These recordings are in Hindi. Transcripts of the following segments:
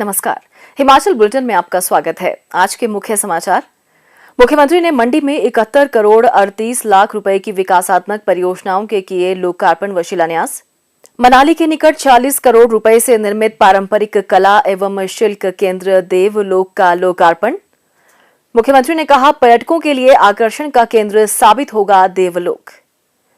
नमस्कार, हिमाचल बुलेटिन में आपका स्वागत है। आज के मुख्य समाचार। मुख्यमंत्री ने मंडी में 71 करोड़ 38 लाख रुपए की विकासात्मक परियोजनाओं के किए लोकार्पण व शिलान्यास। मनाली के निकट 40 करोड़ रुपए से निर्मित पारंपरिक कला एवं शिल्प केंद्र देवलोक का लोकार्पण। मुख्यमंत्री ने कहा, पर्यटकों के लिए आकर्षण का केंद्र साबित होगा देवलोक।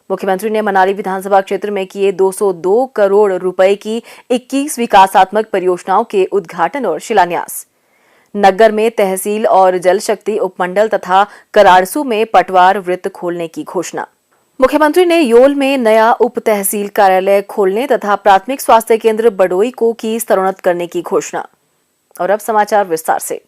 मुख्यमंत्री ने मनाली विधानसभा क्षेत्र में किए 202 करोड़ रुपए की 21 विकासात्मक परियोजनाओं के उद्घाटन और शिलान्यास। नग्गर में तहसील और जल शक्ति उपमंडल तथा कराड़सू में पटवार वृत्त खोलने की घोषणा। मुख्यमंत्री ने योल में नया उप तहसील कार्यालय खोलने तथा प्राथमिक स्वास्थ्य केंद्र बडोई को की स्तरोन्नत करने की घोषणा। और अब समाचार विस्तार से।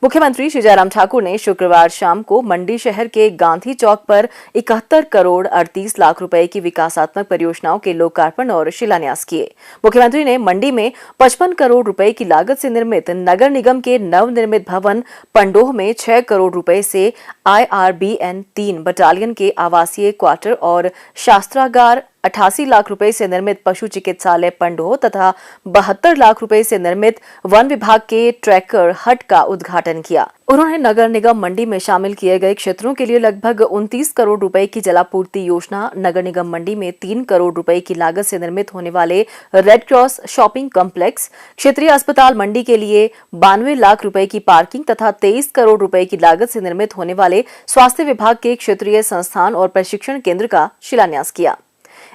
मुख्यमंत्री श्री जयराम ठाकुर ने शुक्रवार शाम को मंडी शहर के गांधी चौक पर 71 करोड़ 38 लाख रुपए की विकासात्मक परियोजनाओं के लोकार्पण और शिलान्यास किए। मुख्यमंत्री ने मंडी में 55 करोड़ रुपए की लागत से निर्मित नगर निगम के नवनिर्मित भवन पंडोह में 6 करोड़ रुपए से IRBN 3 बटालियन के आवासीय क्वार्टर और शास्त्रागार 88 लाख रुपए से निर्मित पशु चिकित्सालय पंडोह तथा 72 लाख रुपए से निर्मित वन विभाग के ट्रैकर हट का उद्घाटन किया। उन्होंने नगर निगम मंडी में शामिल किए गए क्षेत्रों के लिए लगभग 29 करोड़ रुपए की जलापूर्ति योजना, नगर निगम मंडी में 3 करोड़ रुपए की लागत से निर्मित होने वाले रेड क्रॉस शॉपिंग कॉम्प्लेक्स, क्षेत्रीय अस्पताल मंडी के लिए 92 लाख रुपए की पार्किंग तथा 23 करोड़ रुपए की लागत से निर्मित होने वाले स्वास्थ्य विभाग के क्षेत्रीय संस्थान और प्रशिक्षण केंद्र का शिलान्यास किया।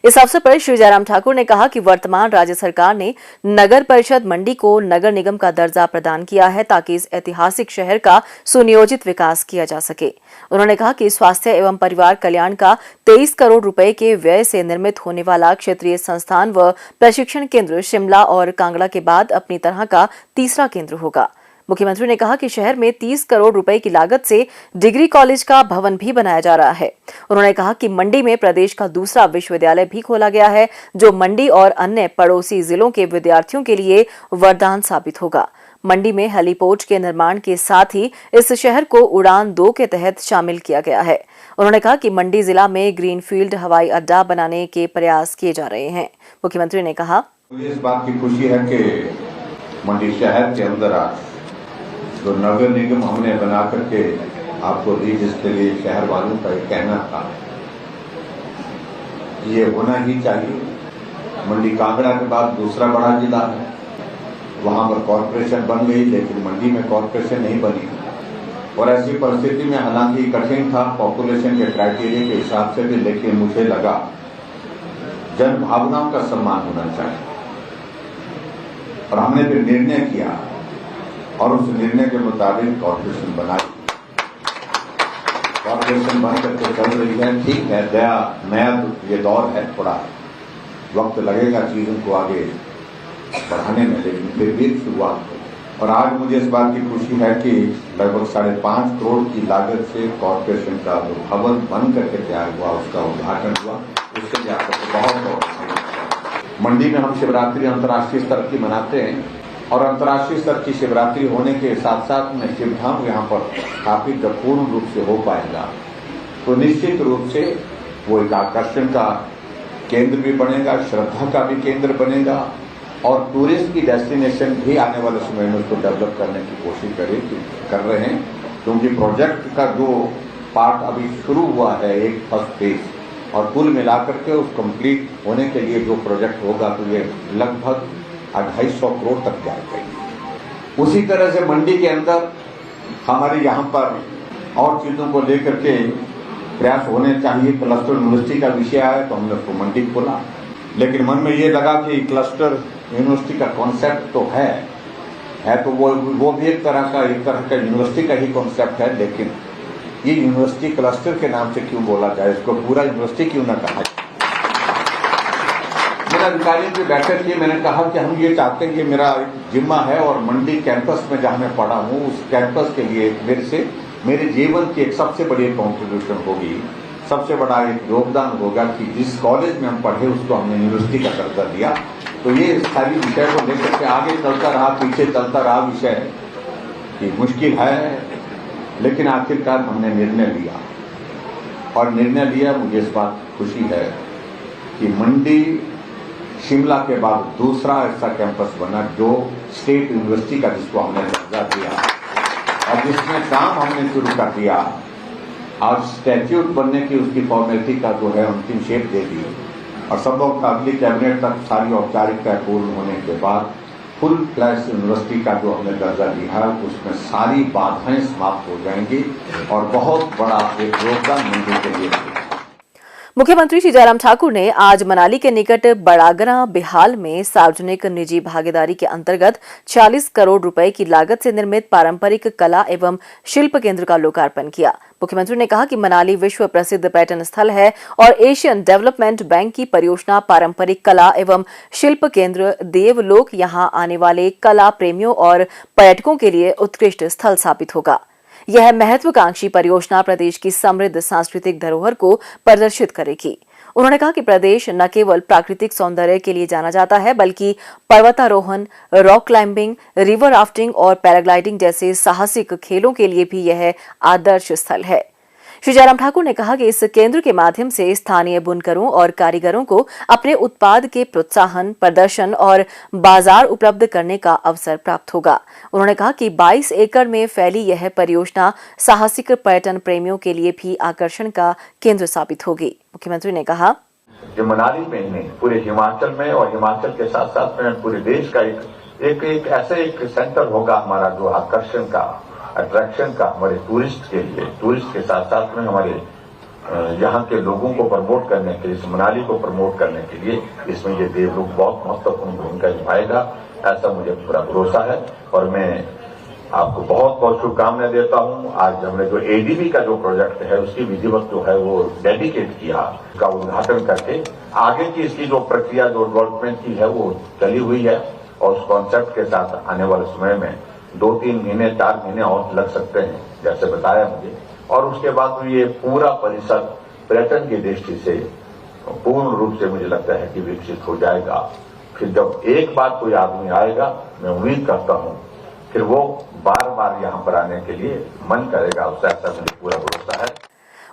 इस अवसर पर श्री जयराम ठाकुर ने कहा कि वर्तमान राज्य सरकार ने नगर परिषद मंडी को नगर निगम का दर्जा प्रदान किया है ताकि इस ऐतिहासिक शहर का सुनियोजित विकास किया जा सके। उन्होंने कहा कि स्वास्थ्य एवं परिवार कल्याण का 23 करोड़ रुपए के व्यय से निर्मित होने वाला क्षेत्रीय संस्थान व प्रशिक्षण केंद्र शिमला और कांगड़ा के बाद अपनी तरह का तीसरा केंद्र होगा। मुख्यमंत्री ने कहा कि शहर में 30 करोड़ रुपए की लागत से डिग्री कॉलेज का भवन भी बनाया जा रहा है। उन्होंने कहा कि मंडी में प्रदेश का दूसरा विश्वविद्यालय भी खोला गया है, जो मंडी और अन्य पड़ोसी जिलों के विद्यार्थियों के लिए वरदान साबित होगा। मंडी में हेलीपोर्ट के निर्माण के साथ ही इस शहर को उड़ान 2 के तहत शामिल किया गया है। उन्होंने कहा कि मंडी जिला में ग्रीनफील्ड हवाई अड्डा बनाने के प्रयास किए जा रहे हैं। मुख्यमंत्री ने कहा, मुझे इस बात की खुशी है कि मंडी शहर के अंदर जो नगर निगम हमने बना करके आपको दी, जिसके लिए शहर वालों का एक कहना था ये होना ही चाहिए। मंडी कांगड़ा के बाद दूसरा बड़ा जिला है, वहां पर कॉरपोरेशन बन गई, लेकिन मंडी में कॉरपोरेशन नहीं बनी। और ऐसी परिस्थिति में हालांकि कठिन था पॉपुलेशन के क्राइटेरिया के हिसाब से भी, लेकिन मुझे लगा जन भावनाओं का सम्मान होना चाहिए और हमने फिर निर्णय किया और उस निर्णय के मुताबिक कॉर्पोरेशन बनाई। कॉर्पोरेशन बन करके चल रही है। ठीक है, नया ये दौर है, थोड़ा वक्त लगेगा चीजों को आगे बढ़ाने में, लेकिन फिर भी शुरुआत हो। और आज मुझे इस बात की खुशी है कि लगभग 5.5 करोड़ की लागत से कॉर्पोरेशन का जो भवन बन करके तैयार हुआ, उसका उद्घाटन हुआ। उसके लिए आपको बहुत बहुत। मंडी में हम शिवरात्रि अंतर्राष्ट्रीय स्तर की मनाते हैं और अंतर्राष्ट्रीय स्तर की शिवरात्रि होने के साथ साथ में शिवधाम यहाँ पर स्थापित जब पूर्ण रूप से हो पाएगा तो निश्चित रूप से वो एक आकर्षण का केंद्र भी बनेगा, श्रद्धा का भी केंद्र बनेगा और टूरिस्ट की डेस्टिनेशन भी आने वाले समय में उसको डेवलप करने की कोशिश कर रहे हैं। क्योंकि प्रोजेक्ट का जो पार्ट अभी शुरू हुआ है, एक फर्स्ट फेज, और कुल मिलाकर के उस कंप्लीट होने के लिए जो प्रोजेक्ट होगा तो ये लगभग 250 करोड़ तक जाएगा। उसी तरह से मंडी के अंदर हमारे यहाँ पर और चीजों को लेकर के प्रयास होने चाहिए। क्लस्टर यूनिवर्सिटी का विषय आया तो हमने उसको मंडी खोला, लेकिन मन में ये लगा कि क्लस्टर यूनिवर्सिटी का कॉन्सेप्ट तो है तो वो भी एक तरह का यूनिवर्सिटी का ही कॉन्सेप्ट है, लेकिन ये यूनिवर्सिटी क्लस्टर के नाम से क्यों बोला जाए, इसको पूरा यूनिवर्सिटी क्यों ना कहा जाए। मेरा अधिकारियों की बैठक की, मैंने कहा कि हम ये चाहते हैं कि मेरा जिम्मा है और मंडी कैंपस में जहां मैं पढ़ा हूं उस कैंपस के लिए मेरे जीवन की एक सबसे बड़ी कंट्रीब्यूशन होगी, सबसे बड़ा एक योगदान होगा कि जिस कॉलेज में हम पढ़े उसको हमने यूनिवर्सिटी का दर्जा दिया। तो ये सारी विषय को लेकर के आगे चलता रहा, पीछे चलता रहा विषय, ये मुश्किल है, लेकिन आखिरकार हमने निर्णय लिया और निर्णय लिया। मुझे इस बात की खुशी है कि मंडी शिमला के बाद दूसरा ऐसा कैंपस बना जो स्टेट यूनिवर्सिटी का, जिसको हमने दर्जा दिया और जिसमें काम हमने शुरू कर दिया और स्टैट्यूट बनने की उसकी फॉर्मेलिटी का जो है अंतिम शेप दे दी और संभवतः अगली कैबिनेट तक सारी औपचारिकताएं पूर्ण होने के बाद फुल फ्लैश यूनिवर्सिटी का जो हमने दर्जा दिया है उसमें सारी बाधाएं समाप्त हो जाएंगी और बहुत बड़ा एक योगदान मंडी के लिए। मुख्यमंत्री श्री जयराम ठाकुर ने आज मनाली के निकट बड़ागरा बिहाल में सार्वजनिक निजी भागीदारी के अंतर्गत 40 करोड़ रुपए की लागत से निर्मित पारंपरिक कला एवं शिल्प केंद्र का लोकार्पण किया। मुख्यमंत्री ने कहा कि मनाली विश्व प्रसिद्ध पर्यटन स्थल है और एशियन डेवलपमेंट बैंक की परियोजना पारंपरिक कला एवं शिल्प केंद्र देवलोक यहां आने वाले कला प्रेमियों और पर्यटकों के लिए उत्कृष्ट स्थल साबित होगा। यह महत्वाकांक्षी परियोजना प्रदेश की समृद्ध सांस्कृतिक धरोहर को प्रदर्शित करेगी। उन्होंने कहा कि प्रदेश न केवल प्राकृतिक सौंदर्य के लिए जाना जाता है बल्कि पर्वतारोहण, रॉक क्लाइंबिंग, रिवर राफ्टिंग और पैराग्लाइडिंग जैसे साहसिक खेलों के लिए भी यह आदर्श स्थल है। श्री जयराम ठाकुर ने कहा कि इस केंद्र के माध्यम से स्थानीय बुनकरों और कारीगरों को अपने उत्पाद के प्रोत्साहन, प्रदर्शन और बाजार उपलब्ध करने का अवसर प्राप्त होगा। उन्होंने कहा कि 22 एकड़ में फैली यह परियोजना साहसिक पर्यटन प्रेमियों के लिए भी आकर्षण का केंद्र साबित होगी। मुख्यमंत्री ने कहा, जो मनाली में ही नहीं, पूरे हिमाचल में और हिमाचल के साथ साथ में पूरे देश का एक ऐसा एक सेंटर होगा हमारा, जो आकर्षण का, अट्रैक्शन का हमारे टूरिस्ट के लिए, टूरिस्ट के साथ साथ में हमारे यहाँ के लोगों को प्रमोट करने के लिए, इस मनाली को प्रमोट करने के लिए इसमें ये देवलोक बहुत महत्वपूर्ण भूमिका निभाएगा, ऐसा मुझे पूरा भरोसा है। और मैं आपको बहुत बहुत शुभकामनाएं देता हूँ। आज हमने जो एडीबी का जो प्रोजेक्ट है उसकी विधिवत जो है वो डेडिकेट किया, उसका उद्घाटन करके आगे की इसकी जो प्रक्रिया जो डेवलपमेंट की है वो चली हुई है और उस कॉन्सेप्ट के साथ आने वाले समय में 2-3 महीने 4 महीने और लग सकते हैं जैसे बताया मुझे। और उसके बाद ये पूरा परिसर पर्यटन की दृष्टि से पूर्ण रूप से मुझे लगता है कि विकसित हो जाएगा। फिर जब एक बार कोई आदमी आएगा, मैं उम्मीद करता हूं फिर वो बार बार यहाँ पर आने के लिए मन करेगा, उससे ऐसा मुझे पूरा भरोसा है।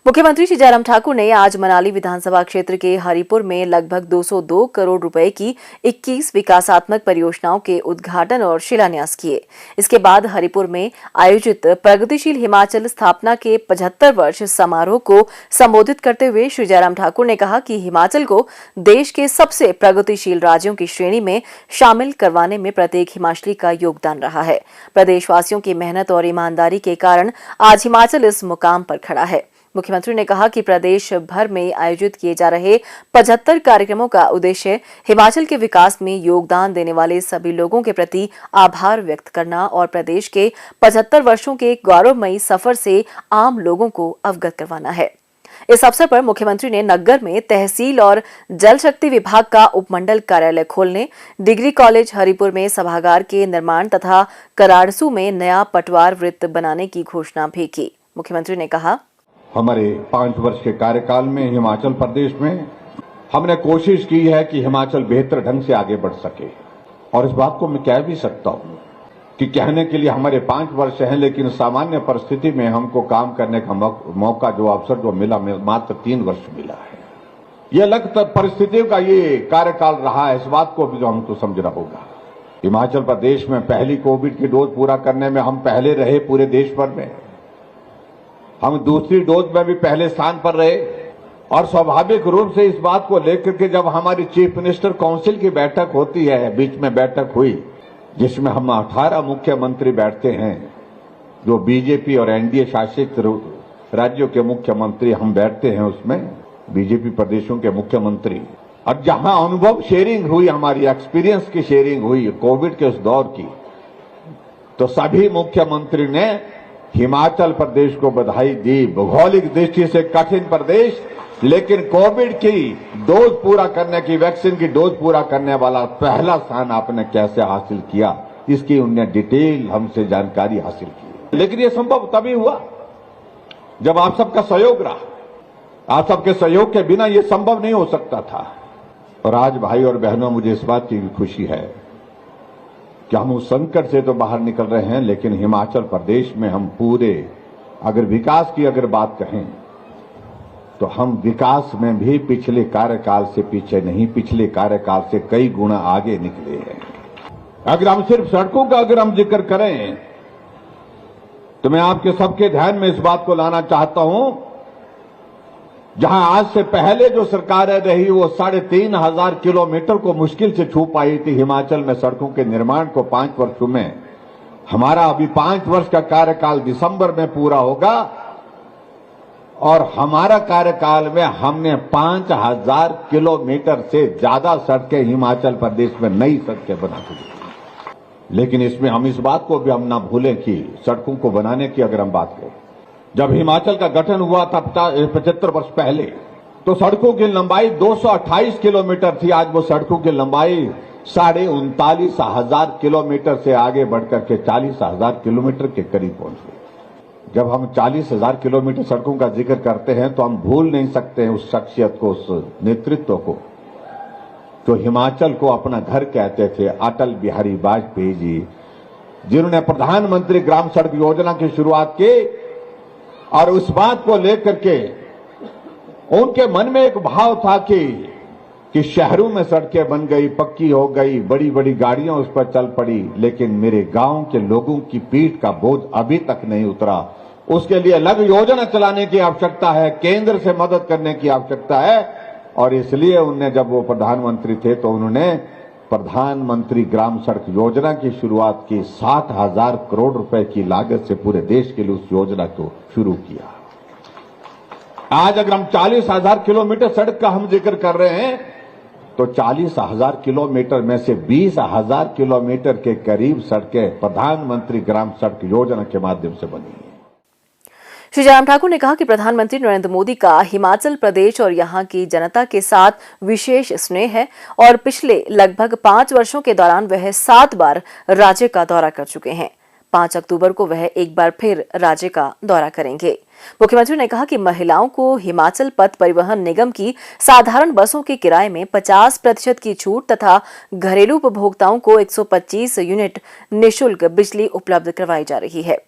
मुख्यमंत्री श्री जयराम ठाकुर ने आज मनाली विधानसभा क्षेत्र के हरिपुर में लगभग 202 करोड़ रुपए की 21 विकासात्मक परियोजनाओं के उद्घाटन और शिलान्यास किए। इसके बाद हरिपुर में आयोजित प्रगतिशील हिमाचल स्थापना के 75 वर्ष समारोह को संबोधित करते हुए श्री जयराम ठाकुर ने कहा कि हिमाचल को देश के सबसे प्रगतिशील राज्यों की श्रेणी में शामिल करवाने में प्रत्येक हिमाचली का योगदान रहा है। प्रदेशवासियों की मेहनत और ईमानदारी के कारण आज हिमाचल इस मुकाम पर खड़ा है। मुख्यमंत्री ने कहा कि प्रदेश भर में आयोजित किए जा रहे 75 कार्यक्रमों का उद्देश्य हिमाचल के विकास में योगदान देने वाले सभी लोगों के प्रति आभार व्यक्त करना और प्रदेश के 75 वर्षों के गौरवमयी सफर से आम लोगों को अवगत करवाना है। इस अवसर पर मुख्यमंत्री ने नग्गर में तहसील और जल शक्ति विभाग का उपमंडल कार्यालय खोलने, डिग्री कॉलेज हरिपुर में सभागार के निर्माण तथा कराड़सू में नया पटवार वृत्त बनाने की घोषणा भी की। मुख्यमंत्री ने कहा, हमारे 5 वर्ष के कार्यकाल में हिमाचल प्रदेश में हमने कोशिश की है कि हिमाचल बेहतर ढंग से आगे बढ़ सके। और इस बात को मैं कह भी सकता हूं कि कहने के लिए हमारे 5 वर्ष हैं, लेकिन सामान्य परिस्थिति में हमको काम करने का मौका, जो अवसर जो मिला, मात्र 3 वर्ष मिला है। ये अलग परिस्थितियों का ये कार्यकाल रहा है, इस बात को भी जो हमको समझना होगा। हिमाचल प्रदेश में पहली कोविड की डोज पूरा करने में हम पहले रहे पूरे देश भर में। हम दूसरी डोज में भी पहले स्थान पर रहे और स्वाभाविक रूप से इस बात को लेकर के जब हमारी चीफ मिनिस्टर काउंसिल की बैठक होती है, बीच में बैठक हुई जिसमें हम 18 मुख्यमंत्री बैठते हैं, जो बीजेपी और एनडीए शासित राज्यों के मुख्यमंत्री हम बैठते हैं, उसमें बीजेपी प्रदेशों के मुख्यमंत्री, और जहां अनुभव शेयरिंग हुई, हमारी एक्सपीरियंस की शेयरिंग हुई कोविड के उस दौर की, तो सभी मुख्यमंत्री ने हिमाचल प्रदेश को बधाई दी। भौगोलिक दृष्टि से कठिन प्रदेश, लेकिन कोविड की डोज पूरा करने की, वैक्सीन की डोज पूरा करने वाला पहला स्थान आपने कैसे हासिल किया, इसकी उन्हें डिटेल हमसे जानकारी हासिल की। लेकिन ये संभव तभी हुआ जब आप सबका सहयोग रहा। आप सबके सहयोग के बिना ये संभव नहीं हो सकता था। और आज भाई और बहनों, मुझे इस बात की भी खुशी है कि हम उस संकट से तो बाहर निकल रहे हैं, लेकिन हिमाचल प्रदेश में हम पूरे, अगर विकास की अगर बात कहें तो हम विकास में भी पिछले कार्यकाल से पीछे नहीं, पिछले कार्यकाल से कई गुना आगे निकले हैं। अगर हम सिर्फ सड़कों का अगर हम जिक्र करें तो मैं आपके सबके ध्यान में इस बात को लाना चाहता हूं, जहां आज से पहले जो सरकारें रही वो 3,500 किलोमीटर को मुश्किल से छू पाई थी हिमाचल में सड़कों के निर्माण को 5 वर्षों में। हमारा अभी 5 वर्ष का कार्यकाल दिसंबर में पूरा होगा और हमारा कार्यकाल में हमने 5,000 किलोमीटर से ज्यादा सड़कें हिमाचल प्रदेश में नई सड़कें बना दी। लेकिन इसमें हम इस बात को भी हम ना भूलें कि सड़कों को बनाने की अगर हम बात करें, जब हिमाचल का गठन हुआ था 75 वर्ष पहले, तो सड़कों की लंबाई 228 किलोमीटर थी। आज वो सड़कों की लंबाई 39,500 किलोमीटर से आगे बढ़कर के 40,000 किलोमीटर के करीब पहुंच गई। जब हम 40,000 किलोमीटर सड़कों का जिक्र करते हैं तो हम भूल नहीं सकते उस शख्सियत को, उस नेतृत्व को जो हिमाचल को अपना घर कहते थे, अटल बिहारी वाजपेयी जी, जिन्होंने प्रधानमंत्री ग्राम सड़क योजना की शुरुआत की। और उस बात को लेकर के उनके मन में एक भाव था कि शहरों में सड़कें बन गई, पक्की हो गई, बड़ी बड़ी गाड़ियां उस पर चल पड़ी, लेकिन मेरे गांव के लोगों की पीठ का बोझ अभी तक नहीं उतरा। उसके लिए अलग योजना चलाने की आवश्यकता है, केंद्र से मदद करने की आवश्यकता है। और इसलिए उन्हें, जब वो प्रधानमंत्री थे तो उन्होंने प्रधानमंत्री ग्राम सड़क योजना की शुरुआत की। 7,000 करोड़ रुपए की लागत से पूरे देश के लिए उस योजना को शुरू किया। आज अगर हम 40,000 किलोमीटर सड़क का हम जिक्र कर रहे हैं तो 40,000 किलोमीटर में से 20,000 किलोमीटर के करीब सड़कें प्रधानमंत्री ग्राम सड़क योजना के माध्यम से बनी है। श्री जयराम ठाकुर ने कहा कि प्रधानमंत्री नरेंद्र मोदी का हिमाचल प्रदेश और यहां की जनता के साथ विशेष स्नेह है और पिछले लगभग 5 वर्षों के दौरान वह 7 बार राज्य का दौरा कर चुके हैं। 5 अक्टूबर को वह एक बार फिर राज्य का दौरा करेंगे। मुख्यमंत्री ने कहा कि महिलाओं को हिमाचल पथ परिवहन निगम की साधारण बसों के किराए में 50% की छूट तथा घरेलू उपभोक्ताओं को 125 यूनिट निःशुल्क बिजली उपलब्ध करवाई जा रही है।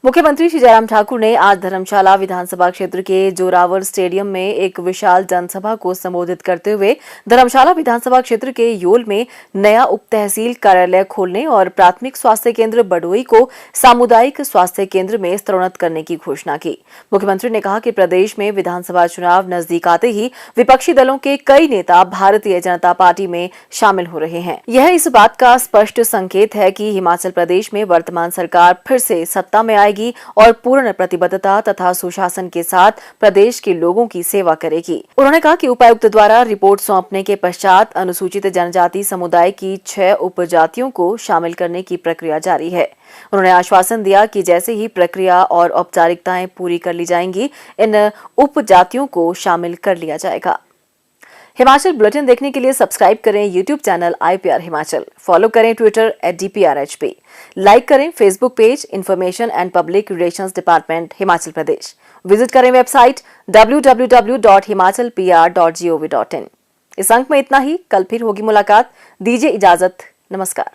मुख्यमंत्री श्री जयराम ठाकुर ने आज धर्मशाला विधानसभा क्षेत्र के जोरावर स्टेडियम में एक विशाल जनसभा को संबोधित करते हुए धर्मशाला विधानसभा क्षेत्र के योल में नया उप तहसील कार्यालय खोलने और प्राथमिक स्वास्थ्य केंद्र बडोई को सामुदायिक स्वास्थ्य केंद्र में स्तरोन्नत करने की घोषणा की। मुख्यमंत्री ने कहा कि प्रदेश में विधानसभा चुनाव नजदीक आते ही विपक्षी दलों के कई नेता भारतीय जनता पार्टी में शामिल हो रहे हैं। यह इस बात का स्पष्ट संकेत है कि हिमाचल प्रदेश में वर्तमान सरकार फिर से सत्ता में आएगी और पूर्ण प्रतिबद्धता तथा सुशासन के साथ प्रदेश के लोगों की सेवा करेगी। उन्होंने कहा कि उपायुक्त द्वारा रिपोर्ट सौंपने के पश्चात अनुसूचित जनजाति समुदाय की 6 उपजातियों को शामिल करने की प्रक्रिया जारी है। उन्होंने आश्वासन दिया कि जैसे ही प्रक्रिया और औपचारिकताएं पूरी कर ली जाएंगी, इन उपजातियों को शामिल कर लिया जाएगा। हिमाचल बुलेटिन देखने के लिए सब्सक्राइब करें YouTube channel IPR Himachal, follow करें ट्विटर @DPRHP, लाइक करें Facebook page information and public relations department Himachal Pradesh, visit करें वेबसाइट www.himachalpr.gov.in। इस अंक में इतना ही, कल फिर होगी मुलाकात। दीजिए इजाजत, नमस्कार।